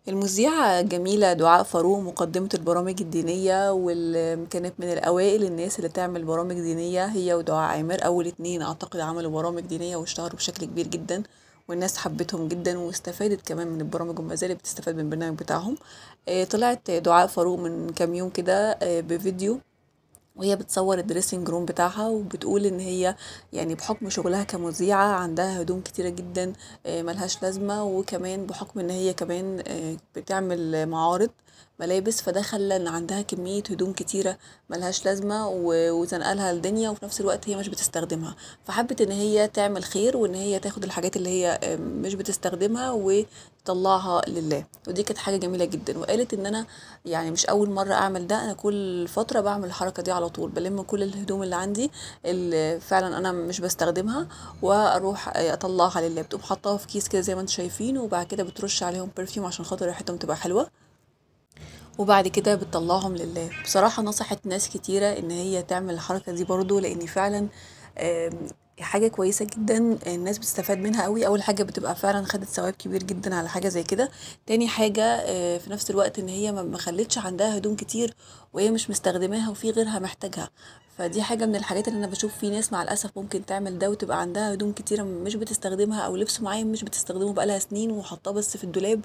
المذيعة جميلة دعاء فاروق مقدمة البرامج الدينية، واللي كانت من الأوائل الناس اللي تعمل برامج دينية، هي ودعاء عامر أول اتنين أعتقد عملوا برامج دينية واشتهروا بشكل كبير جدا، والناس حبتهم جدا واستفادت كمان من البرامج وما زالت بتستفاد من البرنامج بتاعهم. طلعت دعاء فاروق من كام يوم كده بفيديو وهي بتصور الدريسنج روم بتاعها، وبتقول ان هي يعني بحكم شغلها كمذيعة عندها هدوم كتيرة جدا ملهاش لازمة، وكمان بحكم ان هي كمان بتعمل معارض ملابس، فده خلى ان عندها كمية هدوم كتيرة ملهاش لازمة وزنقلها الدنيا، وفي نفس الوقت هي مش بتستخدمها. فحبت ان هي تعمل خير وان هي تاخد الحاجات اللي هي مش بتستخدمها وتطلعها لله، ودي كانت حاجة جميلة جدا. وقالت ان انا يعني مش اول مره اعمل ده، انا كل فتره بعمل الحركه دي على طول، بلم كل الهدوم اللي عندي اللي فعلا انا مش بستخدمها واروح اطلعها لله. بتقوم حطاها في كيس كده زي ما انتم شايفين، وبعد كده بترش عليهم برفيوم عشان خاطر ريحتهم تبقى حلوه، وبعد كده بتطلعهم لله. بصراحة نصحت ناس كتيرة ان هي تعمل الحركة دي برضو، لان فعلا آم، حاجة كويسة جدا الناس بتستفاد منها قوي. اول حاجة بتبقى فعلا خدت ثواب كبير جدا على حاجة زي كده. تاني حاجة في نفس الوقت ان هي ما خلتش عندها هدوم كتير وهي مش مستخدماها وفي غيرها محتاجها. فدي حاجة من الحاجات اللي انا بشوف في ناس مع الاسف ممكن تعمل ده وتبقى عندها هدوم كتيرة مش بتستخدمها، او لبس معين مش بتستخدمه بقالها سنين وحطاه بس في الدولاب،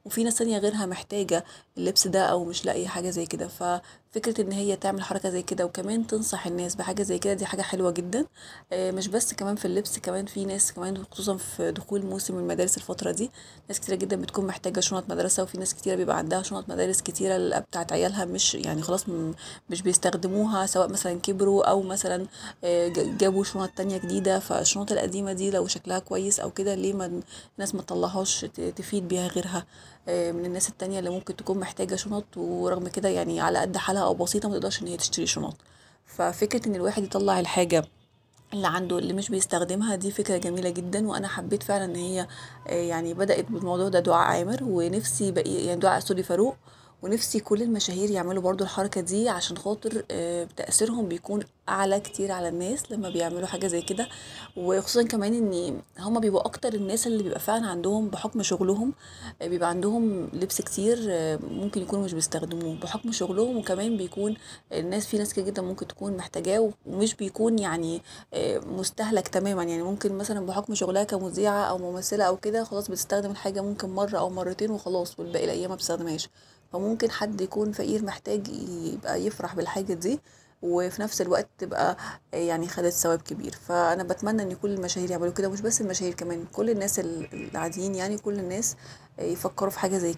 وفي ناس تانية غيرها محتاجة اللبس ده او مش لاقي حاجه زي كده. ففكره ان هي تعمل حركه زي كده وكمان تنصح الناس بحاجه زي كده، دي حاجه حلوه جدا. مش بس كمان في اللبس، كمان في ناس كمان خصوصا في دخول موسم المدارس الفتره دي، ناس كتيره جدا بتكون محتاجه شنط مدرسه، وفي ناس كتيره بيبقى عندها شنط مدارس كتيره بتاعت عيالها مش يعني خلاص مش بيستخدموها، سواء مثلا كبروا او مثلا جابوا شنط تانية جديده. فالشنط القديمه دي لو شكلها كويس او كده، ليه ما الناس ما تطلعهاش تفيد بيها غيرها من الناس التانية اللي ممكن تكون محتاجة شنط، ورغم كده يعني على قد حالها أو بسيطة ما تقدرش إن هي تشتري شنط. ففكرة إن الواحد يطلع الحاجة اللي عنده اللي مش بيستخدمها، دي فكرة جميلة جدا. وأنا حبيت فعلا إن هي يعني بدأت بالموضوع ده دعاء عامر، ونفسي بقي يعني دعاء سوري فاروق، ونفسي كل المشاهير يعملوا برضو الحركة دي، عشان خاطر تأثيرهم بيكون أعلى كتير على الناس لما بيعملوا حاجة زي كده. وخصوصا كمان ان هما بيبقوا اكتر الناس اللي بيبقى فعلا عندهم بحكم شغلهم بيبقى عندهم لبس كتير ممكن يكونوا مش بيستخدموه بحكم شغلهم، وكمان بيكون الناس في ناس كتير جدا ممكن تكون محتاجاه ومش بيكون يعني مستهلك تماما. يعني ممكن مثلا بحكم شغلها كمذيعة او ممثلة او كده خلاص بتستخدم الحاجة ممكن مرة او مرتين وخلاص، والباقي الايام ما بتستخدمهاش. فممكن حد يكون فقير محتاج يبقى يفرح بالحاجة دي، وفي نفس الوقت تبقى يعني خدت ثواب كبير. فانا بتمنى ان كل المشاهير يعملوا كده، مش بس المشاهير، كمان كل الناس العاديين، يعني كل الناس يفكروا في حاجة زي